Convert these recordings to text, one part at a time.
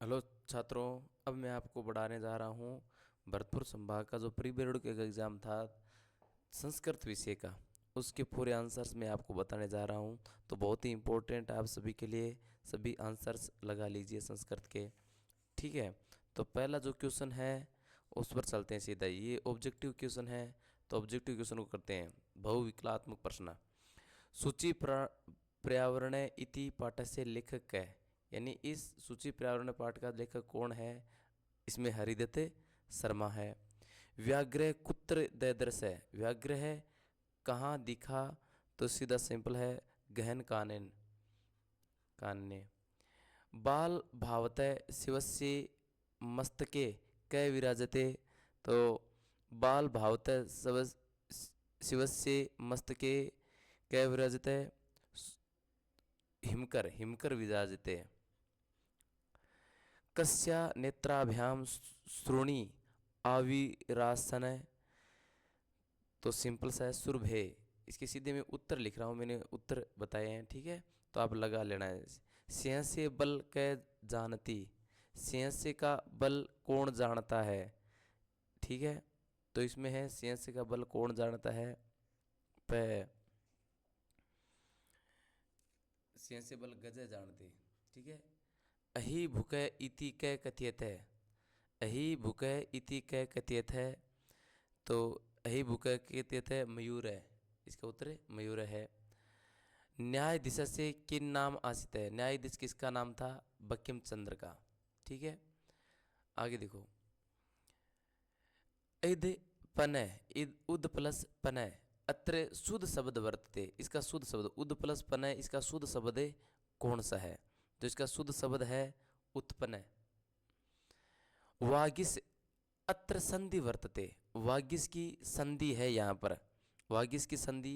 Hello छात्रों, अब मैं आपको पढ़ाने जा रहा हूँ भरतपुर संभाग का जो प्री बोर्ड का एग्ज़ाम था संस्कृत विषय का, उसके पूरे आंसर्स मैं आपको बताने जा रहा हूँ। तो बहुत ही इम्पोर्टेंट आप सभी के लिए, सभी आंसर्स लगा लीजिए संस्कृत के। ठीक है, तो पहला जो क्वेश्चन है उस पर चलते हैं सीधा। ये ऑब्जेक्टिव क्वेश्चन है, तो ऑब्जेक्टिव क्वेश्चन को करते हैं। बहुविकलात्मक प्रश्न। सूची पर्यावरण इति पाठस्य लेखक है, यानी इस सूची पर्यावरण पाठ का लेखक कौन है? इसमें हरिदत्त शर्मा है। व्याघ्र कुत्र ददर्श है, व्याघ्र है कहाँ दिखा? तो सीधा सिंपल है, गहन कानन कान्य। बाल भावतः शिवस्य मस्तके कै विराजते? तो बाल भावतः शिवस्य मस्तके कै विराजते? हिमकर हिमकर विराजते। कस्या नेत्राभ्याम श्रोणी आविरासन? तो सिंपल सा है, सुरभे। इसके सीधे मैं उत्तर लिख रहा हूँ, मैंने उत्तर बताए हैं, ठीक है, तो आप लगा लेना है। सिंह से बल कै जानती? सिंह से का बल कौन जानता है? ठीक है, तो इसमें है सिंह से का बल कौन जानता है? प सिंह से बल गजे जानते। ठीक है। अहि भुक इति कै कथियत है? अहि भुक इति कै कथियत है? तो अहि भुक कथियत है मयूर है, इसका उत्तर है मयूर है। न्यायाधीश से किन नाम आसित है? न्यायाधीश किसका नाम था? बंकिम चंद्र का। ठीक है, आगे देखो। इद पनय, इद उद प्लस पनय अत्र शुद्ध शब्द वर्तते। इसका शुद्ध शब्द उद प्लस पनय, इसका शुद्ध शब्द कौन सा है? तो इसका शुद्ध शब्द है उत्पन्न। वागिस अत्र संधि वर्तते, वागिस की संधि है यहाँ पर, वागिस की संधि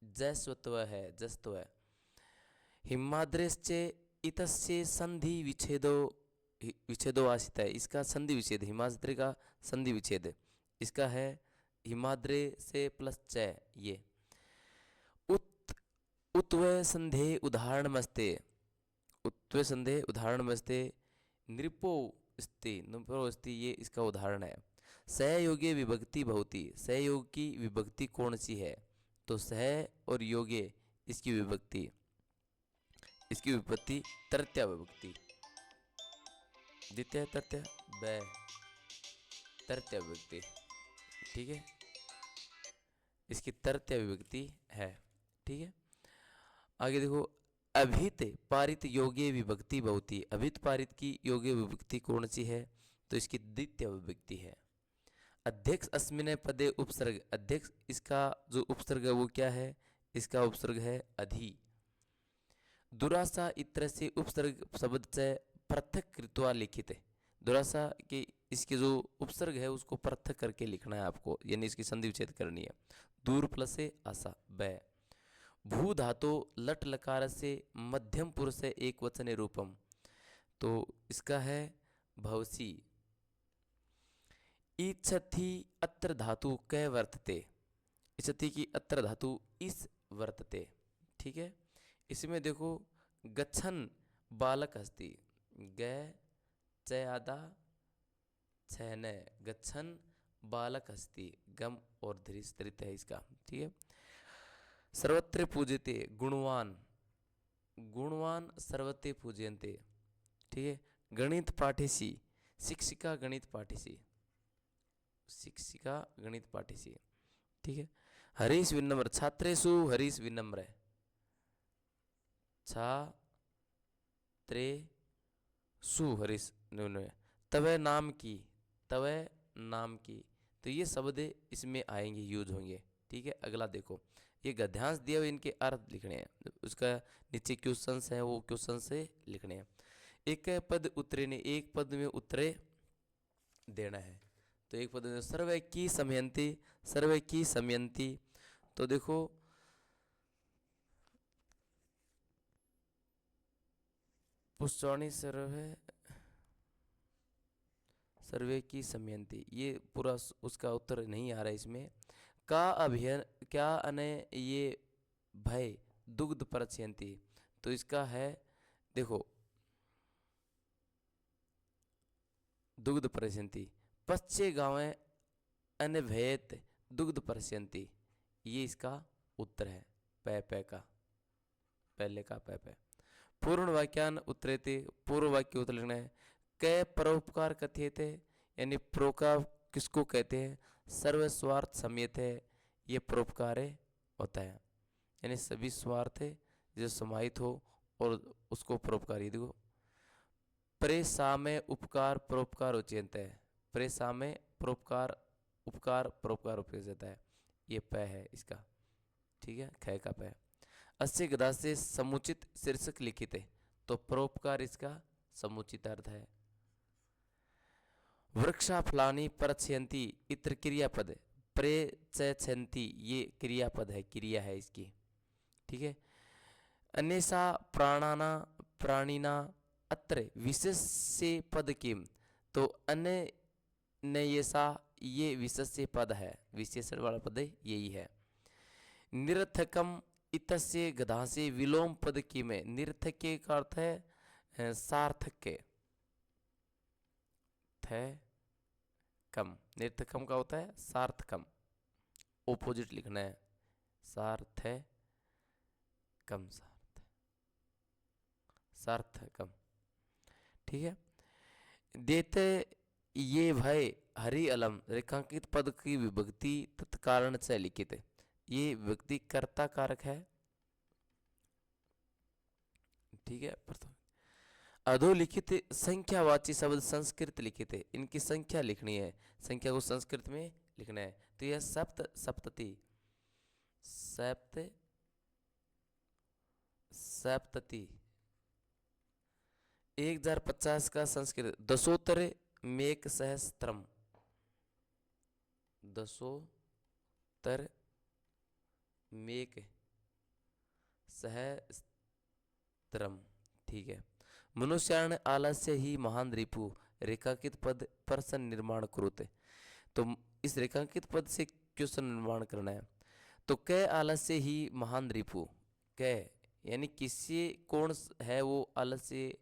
जस्वत्व है, जस्तव है। हिमाद्रेश्चे इतस्य संधि विच्छेदो विच्छेदो आसित है, इसका संधि विच्छेद, हिमाद्री का संधि विच्छेद इसका है हिमाद्रे से प्लस च। ये उत उत्वय संधे उदाहरण मस्ते, उत्वय संधे उदाहरण मस्ते नृपो नृपो ये इसका उदाहरण है। सहयोगी विभक्ति बहुती, सहयोग की विभक्ति कौन सी है? तो सह और योगे इसकी विभक्ति, इसकी विभक्ति तृतीया विभक्ति, द्वितीय तृतीय व तृतीय विभक्ति। ठीक है, इसकी तृतीय विभक्ति है। ठीक है, आगे देखो। अभित पारित योग्य विभक्ति बहुती, अभित पारित की योग्य विभक्ति कौन सी है? तो इसकी द्वितीय विभक्ति है। अध्यक्ष अस्मिन पदे उपसर्ग, अध्यक्ष इसका जो उपसर्ग है वो क्या है? इसका उपसर्ग है अधि। दुरासा इत्र से उपसर्ग शब्द से पृथक कृत्वा लिखित है, दुरासा के इसके जो उपसर्ग है उसको पृथक करके लिखना है आपको, यानी इसकी संधि विच्छेद करनी है। दूर प्लस से आशा ब। भू धातु लट लकार से मध्यम पुरुष से एक वचन रूपम, तो इसका है भवसी। इच्छति अत्र धातु कै वर्तते, इच्छति की अत्र धातु इस वर्तते। ठीक है, इसमें देखो गच्छन बालक हस्ती, ग च आदा छैन, गच्छन बालक हस्ती, गम और धृत है इसका। ठीक है, सर्वत्र पूजते गुणवान, गुणवान सर्वत्र पूजयन्ते। ठीक है, गणित पाठेसी, शिक्षिका गणित पाठेसी, शिक्षिका गणित पाठेसी। ठीक है, हरीश विनम्र, छात्रेषु हरीश विनम्र, छात्रे सु हरीश विनम्र। तवे नाम की, तवे नाम की, तो ये शब्द इसमें आएंगे, यूज होंगे। ठीक है, अगला देखो। ये गद्यांश दिए हुए, इनके अर्थ लिखने हैं, उसका नीचे क्वेश्चंस है वो क्वेश्चन से लिखने हैं। एक पद उतरे ने, एक पद में उतरे देना है। तो एक पद में सर्वे की समयंती, सर्वे की समयंती, तो देखो पुष्चौनी सर्वे, सर्वे की समयंती, ये पूरा उसका उत्तर नहीं आ रहा है इसमें। का अभियन क्या अने ये भय दुग्ध परछयंती, तो इसका है देखो दुग्ध प्रस्यन्ति। पश्चे गाँवें अनभयत दुग्ध प्रस्यन्ति। ये इसका उत्तर है पै का, पहले का पै। पूर्ण वाक्यान उत्तरेते, पूर्व वाक्य उत्तर लिखना है। कै परोपकार कथ्यते, यानी परोपकार किसको कहते हैं? सर्वस्वार्थ सम्यत है, ये परोपकार होता है, यानी सभी स्वार्थ जो समाहित हो और उसको परोपकार। ये देखो प्रेसामे उपकार परोपकार उच्यंत है, प्रेसामे परोपकार उपकार परोपकार उपयुक्त है, ये पै है इसका, ठीक है, ख का पै। अस्य गदा से समुचित शीर्षक लिखित है, तो परोपकार इसका समुचित अर्थ है। वृक्षा फलानी परछयंती इत्र क्रियापद, प्रेचयंती ये क्रियापद है, क्रिया है इसकी, ठीक है। अन्यसा प्राणाना प्राणिना अत्र विशेष्य पद किम, तो अन्य नयसा ये विशेष्य पद है, विशेषण वाला पद यही है। निरर्थकम इतस्य गधा से विलोम पद किम है, निरर्थक का अर्थ है सार्थक थे कम, निरर्थकम का होता है सार्थकम, ओपोजिट लिखना है, सार्थ कम, सार्थकम, ठीक है। देते ये भय हरि अलम, रेखांकित पद की विभक्ति तत्कारण से लिखित है, ये विभक्ति कर्ता कारक है, ठीक है। प्रथम अधोलिखित संख्यावाची शब्द संस्कृत लिखित है, इनकी संख्या लिखनी है, संख्या को संस्कृत में लिखना है, तो यह सप्त सप्तति, सप्त सप्तति 1050 का संस्कृत दशोत्तर मेक सहस्त्रम, दशोत्तर मेक सहस्त्रम, ठीक है। मनुष्याण आलस्य ही महान रिपु, रेखांकित पद प्रश्न निर्माण कुरुते, तो इस रेखांकित पद से क्वेश्चन निर्माण करना है। तो कै आलस्य ही महान रिपु, कै यानी किसी कौन है वो आलस्य,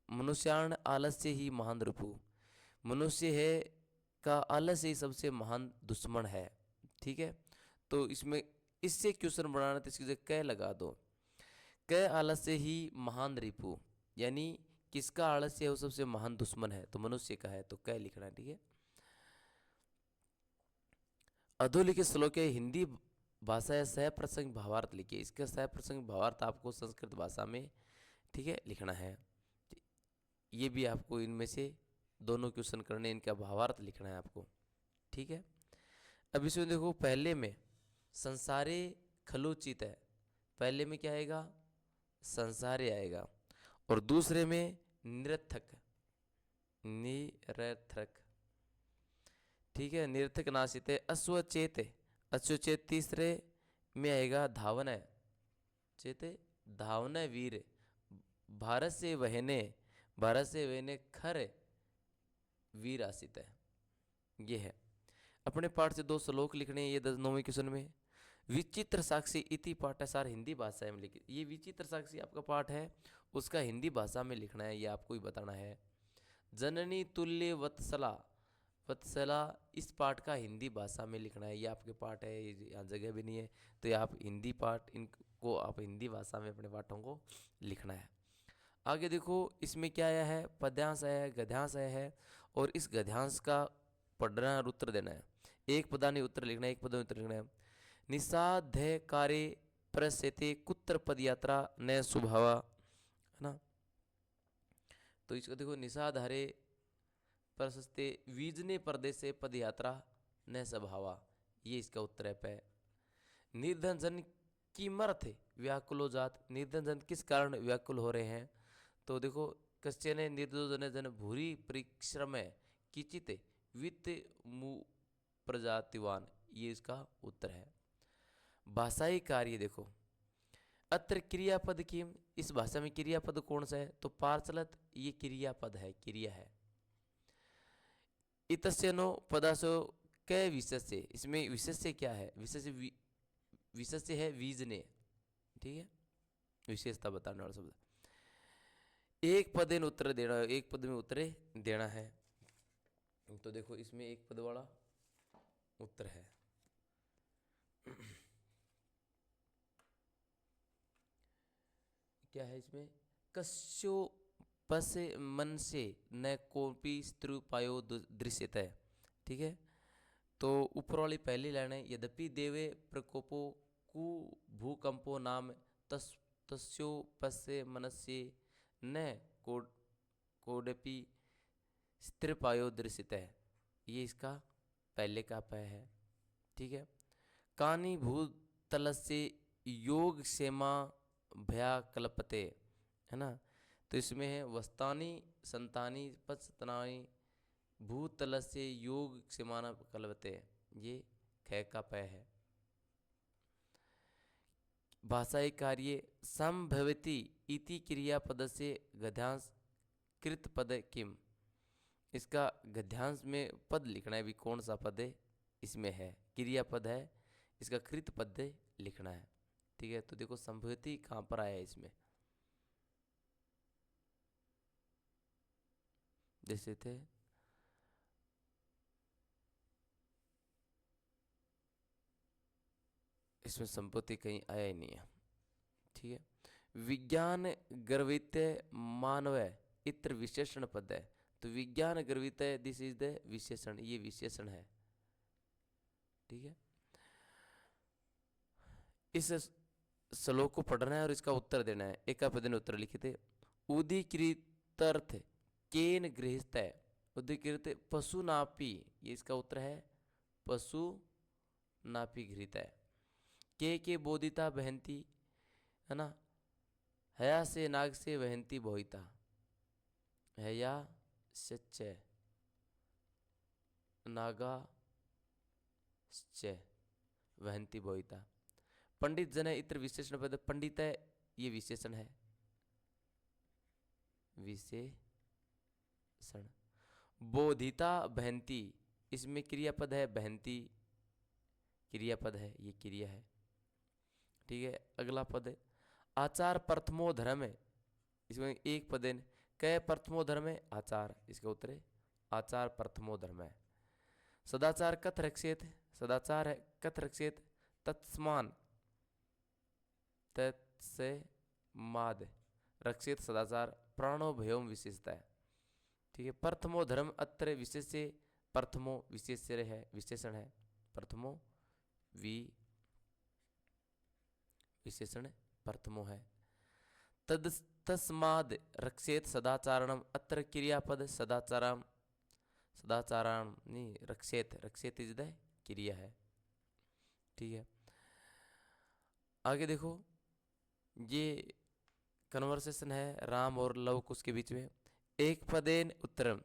मनुष्याण आलस्य ही महान रिपु, मनुष्य है का आलस्य ही सबसे महान दुश्मन है, ठीक है। तो इसमें इससे क्वेश्चन बनाना, तो इसकी जगह कै लगा दो, कै आलस्य ही महान रिपु, यानी किसका आलस्य है वो सबसे महान दुश्मन है, तो मनुष्य का है, तो कै लिखना, ठीक है। अधोलिखित श्लोक है हिंदी भाषा या सह प्रसंग भावार्थ लिखिए, इसका सह प्रसंग भावार्थ आपको संस्कृत भाषा में, ठीक है, लिखना है। ये भी आपको इनमें से दोनों क्वेश्चन करने, इनका भावार्थ लिखना है आपको, ठीक है। अब इसमें देखो पहले में संसारे खलुचित है, पहले में क्या आएगा? संसारे आएगा, और दूसरे में निरर्थक, निरर्थक, ठीक है, निरर्थक नासित है। अश्वचेत, अश्वचेत तीसरे में आएगा धावन है, चेते धावन वीर, भारत से वहने, भारत से वहने खर वीर आसित है, ये है। अपने पाठ से 2 श्लोक लिखने हैं, ये 9वें क्वेश्चन में। विचित्र साक्षी इति पाठासार हिंदी भाषा में लिखित, ये विचित्र साक्षी आपका पाठ है, उसका हिंदी भाषा में लिखना है, ये आपको ही बताना है। जननी तुल्य वत्सला, वत्सला इस पाठ का हिंदी भाषा में लिखना है, ये आपके पाठ है, यहाँ जगह भी नहीं है, तो ये आप हिंदी पाठ, इनको आप हिंदी भाषा में अपने पाठों को लिखना है। आगे देखो इसमें क्या आया है, पद्यांश आया है, गद्यांश आया है, और इस गद्यांश का पढ़ना और उत्तर देना है, एक पदानी उत्तर लिखना है, एक पदानी उत्तर लिखना है। निषाध्य कार्य प्रस्यते कुत्र पदयात्रा न स्वभावा, है ना, तो इसको देखो निषाधारे प्रशस्ते वीजने प्रदेशे पदयात्रा न स्वभावा, ये इसका उत्तर है पे। निर्धन जन किमर्थ व्याकुलो जात, निर्धन जन किस कारण व्याकुल हो रहे हैं, तो देखो कश्चन निर्दोजन जन भूरी परिश्रम किचित वित्त मु प्रजातिवान, ये इसका उत्तर है। भाषाई कार्य देखो, अत्र क्रियापद किम, इस भाषा में क्रियापद कौन सा है, तो पार्चलत ये क्रियापद है, क्रिया है। इतस्य नो पदासो कै विशेष्य, इसमें विशेष्य क्या है, विशेष्य विशेष्य है वीजने, ठीक है, विशेषता बताने वाला शब्द। एक पदेन उत्तर देना है, एक पद में उत्तरे देना है। तो देखो इसमें एक पद वाला उत्तर है। क्या है इसमें? कस्यो पसे मन से न कोपी स्त्रुपायो दृश्यत है। ठीक है, तो ऊपर वाली पहली लाइन है, यद्यपि देवे प्रकोपो कु भूकंपो नाम तस्यो पसे मनस्य न कोडपि स्त्रुपायो दृश्यत है। ये इसका पहले का पय है। ठीक है, कानी भूतल से योग क्षेमा भया कल्पते, है ना। तो इसमें है वस्तानी संतानी पचतनानी भूतल से योग क्षेमाना कल्पते, ये ख का पय है। भाषाई कार्य संभवती इति क्रियापद से गद्यांश कृत पद किम। इसका गद्यांश में पद लिखना है, भी कौन सा पद है इसमें है, क्रियापद है, इसका कृत पद लिखना है। ठीक है, तो देखो संभवती कहाँ पर आया है इसमें, जैसे थे इसमें संपत्ति कहीं आया ही नहीं है। ठीक है, विज्ञान गर्वित मानव इत्र विशेषण पद है। तो विज्ञान गर्वित दिस इज द विशेषण, ये विशेषण है। ठीक है, इस श्लोक को पढ़ना है और इसका उत्तर देना है। एक पद ने उत्तर लिखे थे, उदीकृतर्थ केन गृहस्थ है। उदीकृत पशु नापी, ये इसका उत्तर है, पशु नापी गृहित है। के बोधिता बहंती, है ना, हया से नाग से वहंती बोहिता, हया सच्चे नागा वहंती बोहिता। पंडित जन है इत्र विशेषण पद, पंडित है ये विशेषण है, विशेषण। बोधिता बहंती, इसमें क्रियापद है, बहंती क्रियापद है, ये क्रिया है। ठीक है, अगला पद है आचार प्रथमो धर्म है। इसमें एक पद है, कै प्रथमो धर्म है, आचार, इसका उत्तर है आचार प्रथमो धर्म है। सदाचार कथ रक्षेत, सदाचार है कथ रक्षेत, तत्समान तत्से माद रक्षित सदाचार प्राणो भयोम विशेषता है। ठीक है, प्रथमो धर्म अत्र विशेष, प्रथमो विशेष है, विशेषण है, प्रथमो विशेषण प्रथमो है। तद तस्माद रक्षेत सदाचारणम अत्र क्रियापद सदाचारम, सदाचाराम नहीं रक्षेत, रक्षेत इज द क्रिया है। ठीक है, आगे देखो, ये कन्वर्सेशन है राम और लव कुश के बीच में। एक पदेन उत्तरम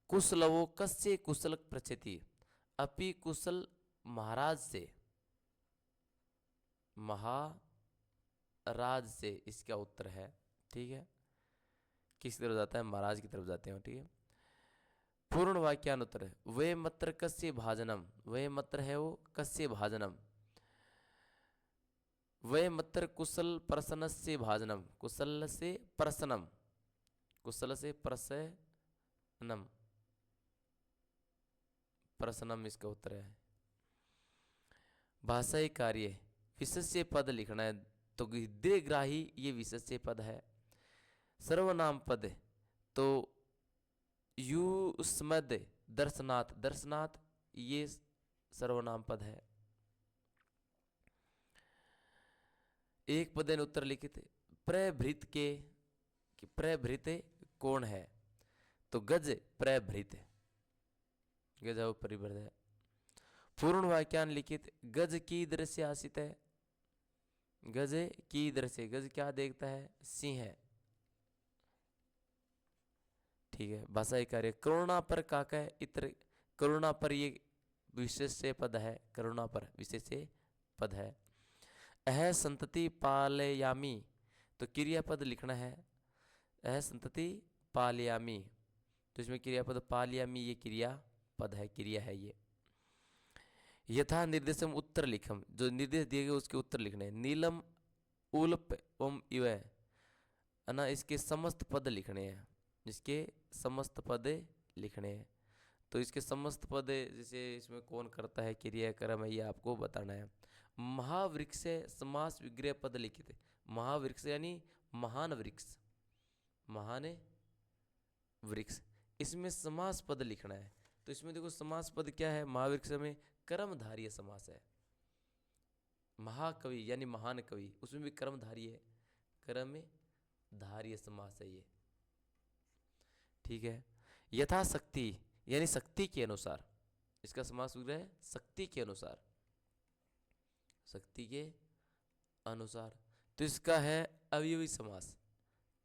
कुशलवो कस्य कुशल पृच्छति, अपि कुशल महाराज से, महाराज से इसका उत्तर है। ठीक है, किस तरफ जाता है, महाराज की तरफ जाते हैं। ठीक है, पूर्ण वाक्यानुत्तर है, वे मत्र कस्य भाजनम, वे मत्र है वो कस्य भाजनम, वे मत्र कुशल प्रसन्न से भाजनम, कुशल से प्रसन्नम, कुशल से प्रसन्नम, प्रसन्नम इसका उत्तर है। भाषाई कार्य विशेष्य पद लिखना है, तो गृहग्राही ये विशेष्य पद है। सर्वनाम पद तो युष्मद दर्शनाथ, दर्शनाथ ये सर्वनाम पद है। एक पद ने उत्तर लिखित, प्रभृत के कि प्रभृत कौन है, तो गज प्रभृत, गज परिवृत है। पूर्ण वाक्यान लिखित, गज की दृश्य आसित है, गज की दृश्य, गज क्या देखता है, सिंह है। ठीक है, भाषाई कार्य करुणा पर काका है इत्र, करुणा पर ये विशेष पद है, करुणा पर विशेष पद है। अह संतति पालयामी, तो क्रियापद लिखना है, अह संतति पालयामी, तो इसमें क्रियापद पालयामी ये क्रिया पद है, क्रिया है ये। यथा निर्देशम उत्तर लिखम, जो निर्देश दिए गए उसके उत्तर लिखने हैं। नीलम उल्प ओम इव, है ना, इसके समस्त पद लिखने हैं, इसके समस्त पद लिखने हैं। तो इसके समस्त पद जैसे इसमें कौन करता है, क्रियाक्रम है, ये आपको बताना है। महावृक्ष समास विग्रह पद लिखित। महावृक्ष यानी महान वृक्ष, महान वृक्ष, इसमें समास पद लिखना है। तो इसमें देखो समास पद क्या है, महावृक्ष में कर्मधारय समास है। महाकवि यानी महान कवि, उसमें भी कर्मधारय है, कर्मधारय समास है ये, ठीक है। यथाशक्ति यानी शक्ति के अनुसार, इसका समास विग्रह है शक्ति के अनुसार, शक्ति के अनुसार। तो इसका है अवयवी समास,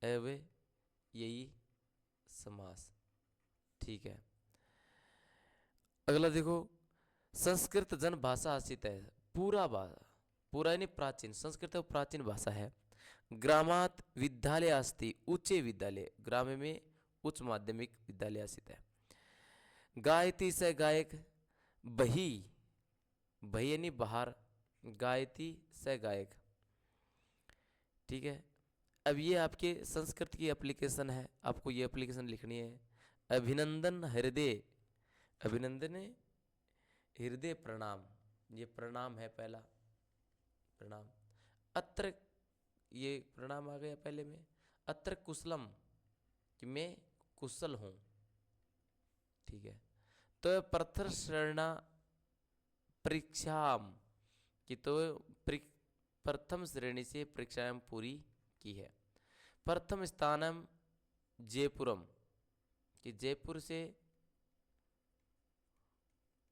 अवयवी समास, ठीक है। अगला देखो, संस्कृत जन भाषा आश्रित है। पूरा यानी प्राचीन, संस्कृत प्राचीन भाषा है। ग्रामात विद्यालय अस्ति, उच्च विद्यालय, ग्राम में उच्च माध्यमिक विद्यालय आश्रित है। गायती से गायक, बही, बही यानी बाहर, गायती से गायक, ठीक है। अब ये आपके संस्कृत की एप्लीकेशन है, आपको ये एप्लीकेशन लिखनी है। अभिनंदन हृदय, अभिनंदन हृदय प्रणाम, ये प्रणाम है पहला, प्रणाम। अत्र, ये प्रणाम आ गया पहले में। अत्र कुशलम, कि मैं कुशल हूँ, ठीक है। तो प्रथम श्रेणा परीक्षाम, कि तो प्रथम श्रेणी से परीक्षाएं पूरी की है। प्रथम स्थानम जयपुरम, कि जयपुर से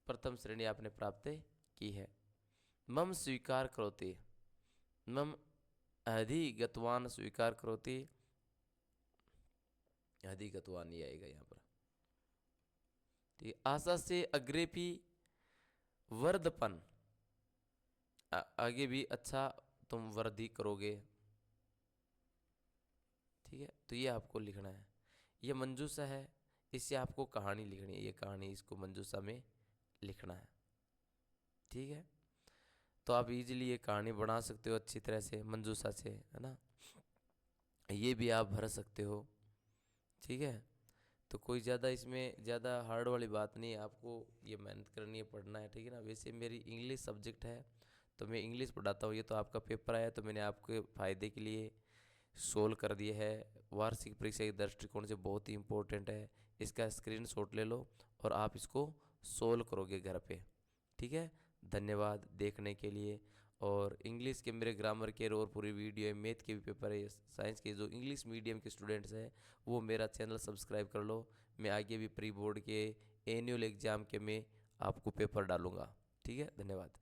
प्रथम श्रेणी आपने प्राप्त की है। मम स्वीकार करोति, मम अधिगतवान स्वीकार करोति, अधिगतवान नहीं आएगा यहाँ पर, ठीक। आशा से अग्रे भी वर्धपन, आगे भी अच्छा तुम वृद्धि करोगे, ठीक है। तो ये आपको लिखना है। ये मंजूषा है, इससे आपको कहानी लिखनी है, ये कहानी इसको मंजूषा में लिखना है, ठीक है। तो आप इजीली ये कहानी बना सकते हो अच्छी तरह से मंजूषा से, है ना। ये भी आप भर सकते हो, ठीक है। तो कोई ज़्यादा इसमें ज़्यादा हार्ड वाली बात नहीं है, आपको ये मेहनत करनी है, पढ़ना है, ठीक है ना। वैसे मेरी इंग्लिश सब्जेक्ट है तो मैं इंग्लिश पढ़ाता हूँ। ये तो आपका पेपर आया तो मैंने आपके फ़ायदे के लिए सोल्व कर दिया है। वार्षिक परीक्षा के दृष्टिकोण से बहुत ही इम्पोर्टेंट है। इसका स्क्रीनशॉट ले लो और आप इसको सोल्व करोगे घर पे, ठीक है। धन्यवाद देखने के लिए। और इंग्लिश के मेरे ग्रामर के और पूरी वीडियो है, मैथ के भी पेपर है, साइंस के जो इंग्लिश मीडियम के स्टूडेंट्स हैं वो मेरा चैनल सब्सक्राइब कर लो। मैं आगे भी प्री बोर्ड के एनुअल एग्ज़ाम के में आपको पेपर डालूँगा, ठीक है। धन्यवाद।